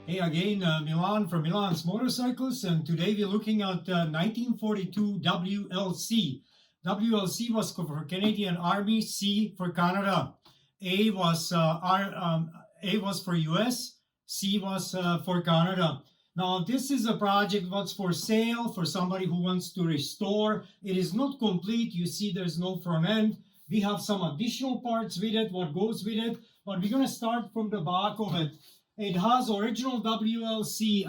Hey again, Milan from Milan's Motorcycles, and today we're looking at 1942 WLC. WLC was for Canadian Army, C for Canada. A was for US, C was for Canada. Now this is a project what's for sale for somebody who wants to restore. It is not complete. You see there's no front end. We have some additional parts with it, what goes with it, but we're going to start from the back of it. It has original WLC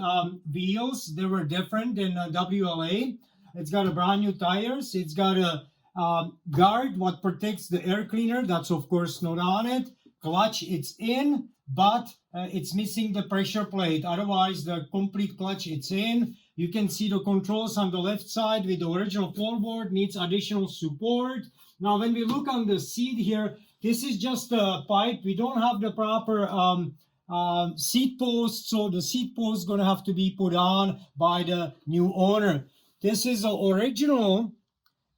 wheels. They were different than WLA. It's got a brand new tires. It's got a guard what protects the air cleaner. That's of course not on it. Clutch, it's in, but it's missing the pressure plate. Otherwise, the complete clutch, it's in. You can see the controls on the left side with the original floorboard. Needs additional support. Now, when we look on the seat here, this is just a pipe. We don't have the proper seat post, so the seat post is going to have to be put on by the new owner. This is the original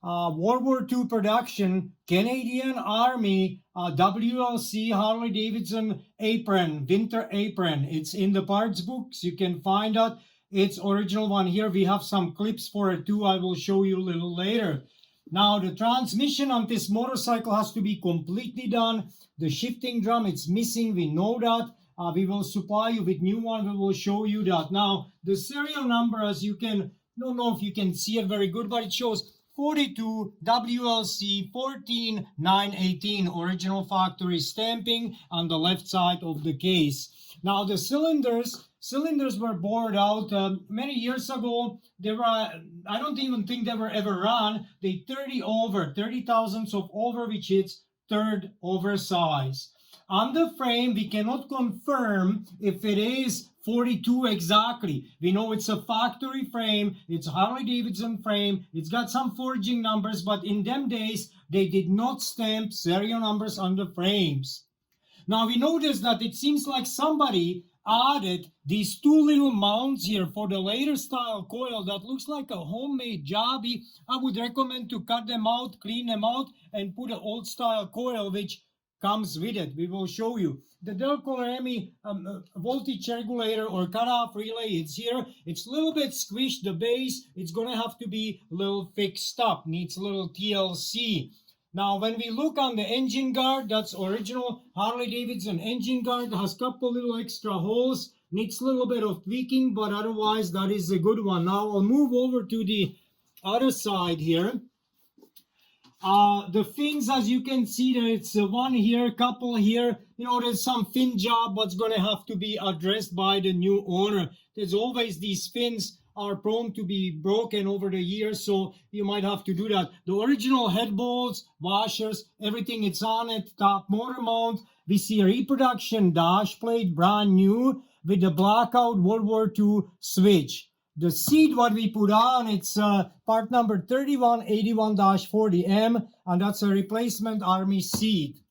World War II production Canadian Army WLC Harley-Davidson apron, winter apron. It's in the parts books. You can find out it's original one here. We have some clips for it too. I will show you a little later. Now, the transmission on this motorcycle has to be completely done. The shifting drum, it's missing. We know that. We will supply you with new one. We will show you that. Now, the serial number, as you can, don't know if you can see it very good, but it shows 42 WLC 14918, original factory stamping on the left side of the case. Now, the cylinders were bored out many years ago. They were, I don't even think they were ever run. They 30 thousandths of over, which is third oversize. On the frame, we cannot confirm if it is 42 exactly. We know it's a factory frame. It's a Harley-Davidson frame. It's got some forging numbers, but in them days, they did not stamp serial numbers on the frames. Now, we notice that it seems like somebody added these two little mounts here for the later style coil that looks like a homemade job. I would recommend to cut them out, clean them out, and put an old style coil, which comes with it. We will show you. The Delco Remy voltage regulator or cutoff relay, it's here. It's a little bit squished, the base. It's going to have to be a little fixed up. Needs a little TLC. Now, when we look on the engine guard, that's original Harley-Davidson engine guard. It has a couple little extra holes. Needs a little bit of tweaking, but otherwise that is a good one. Now, I'll move over to the other side here. The fins, as you can see, there it's one here, couple here. You know, there's some fin job what's going to have to be addressed by the new owner. There's always these fins are prone to be broken over the years, so you might have to do that. The original head bolts, washers, everything it's on it, top motor mount. We see a reproduction dash plate, brand new, with the blackout World War II switch. The seat what we put on, it's part number 3181-40M, and that's a replacement Army seat.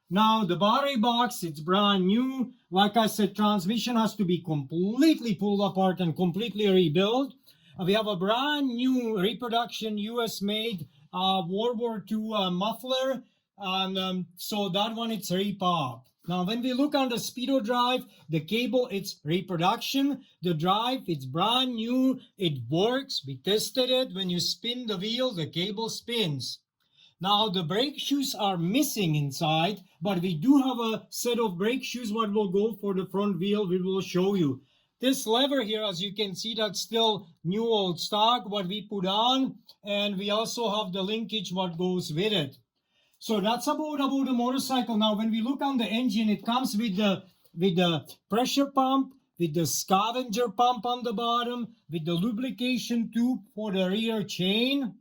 Now, the battery box, it's brand new. Like I said, transmission has to be completely pulled apart and completely rebuilt. We have a brand new reproduction US-made World War II muffler, and so that one, it's repop. Now, when we look on the Speedo drive, the cable, it's reproduction. The drive, it's brand new. It works. We tested it. When you spin the wheel, the cable spins. Now, the brake shoes are missing inside, but we do have a set of brake shoes what will go for the front wheel. We will show you. This lever here, as you can see, that's still new old stock, what we put on. And we also have the linkage what goes with it. So that's about the motorcycle. Now, when we look on the engine, it comes with the pressure pump, with the scavenger pump on the bottom, with the lubrication tube for the rear chain.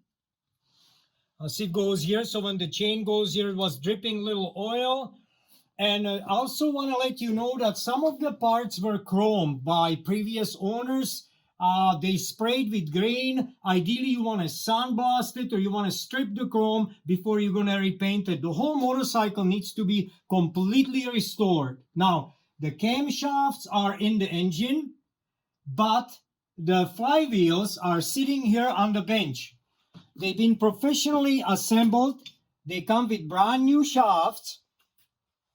As it goes here, so when the chain goes here, it was dripping little oil. And I also want to let you know that some of the parts were chromed by previous owners. They sprayed with green. Ideally, you want to sandblast it or you want to strip the chrome before you're going to repaint it. The whole motorcycle needs to be completely restored. Now, the camshafts are in the engine, but the flywheels are sitting here on the bench. They've been professionally assembled. They come with brand new shafts,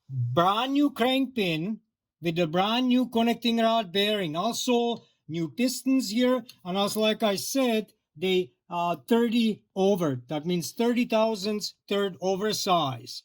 brand new crank pin, with the brand new connecting rod bearing. Also, new pistons here, and also, like I said, they 30 over. That means 30 thousandths third oversize.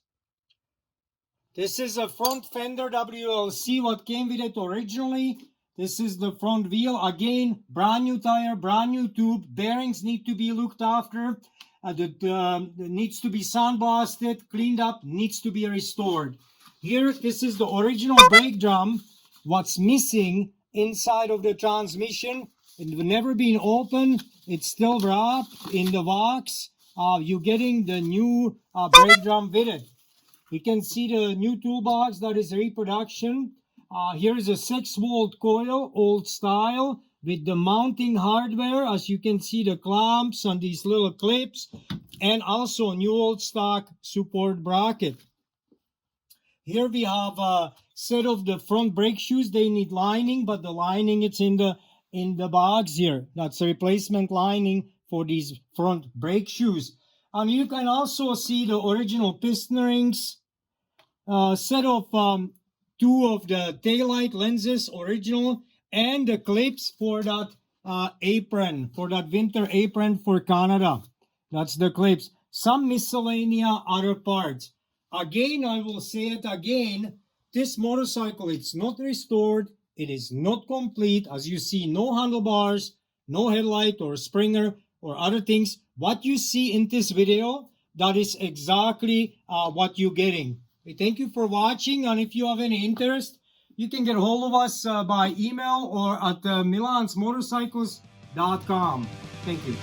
This is a front fender WLC, what came with it originally. This is the front wheel. Again, brand new tire, brand new tube. Bearings need to be looked after. Needs to be sandblasted, cleaned up, needs to be restored. Here, this is the original brake drum. What's missing inside of the transmission, it's never been opened. It's still wrapped in the wax. You're getting the new brake drum with it. We can see the new toolbox that is reproduction. Here is a 6-volt coil, old style, with the mounting hardware. As you can see, the clamps and these little clips, and also new old stock support bracket. Here we have a set of the front brake shoes. They need lining, but the lining it's in the box here. That's a replacement lining for these front brake shoes. And you can also see the original piston rings, set of 2 of the taillight lenses, original, and the clips for that apron, for that winter apron for Canada. That's the clips. Some miscellaneous other parts. Again, I will say it again, this motorcycle, it's not restored. It is not complete. As you see, no handlebars, no headlight or springer or other things. What you see in this video, that is exactly what you're getting. Thank you for watching, and if you have any interest, you can get a hold of us by email or at milansmotorcycles.com. Thank you.